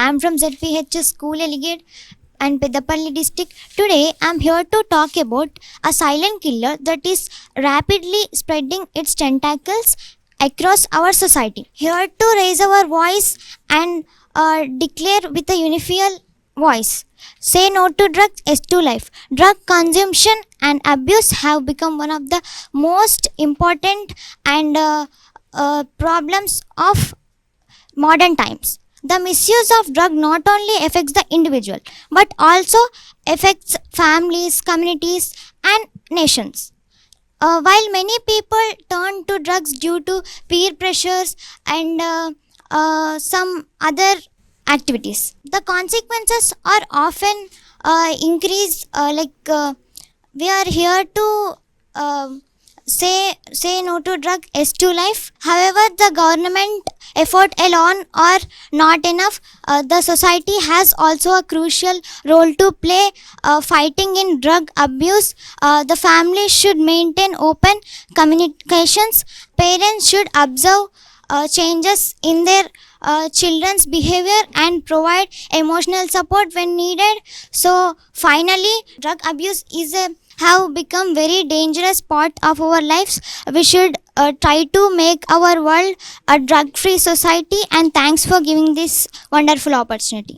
am from 𝗧𝗦𝗔𝗧 School Eligate and Peddapalli district. Today I am here to talk about a silent killer that is rapidly spreading its tentacles across our society. Here to raise our voice and declare with a unified voice. Say no to drugs, yes to life. Drug consumption and abuse have become one of the most important and problems of modern times. The misuse of drug not only affects the individual but also affects families, communities and nations. While many people turn to drugs due to peer pressures and some other activities, the consequences are often increased. We are here to say no to drug, yes to life. However, the government effort alone are not enough. The society has also a crucial role to play fighting in drug abuse. The family should maintain open communications. Parents should observe changes in their children's behavior and provide emotional support when needed. So finally, drug abuse have become very dangerous part of our lives. We should try to make our world a drug-free society, and thanks for giving this wonderful opportunity.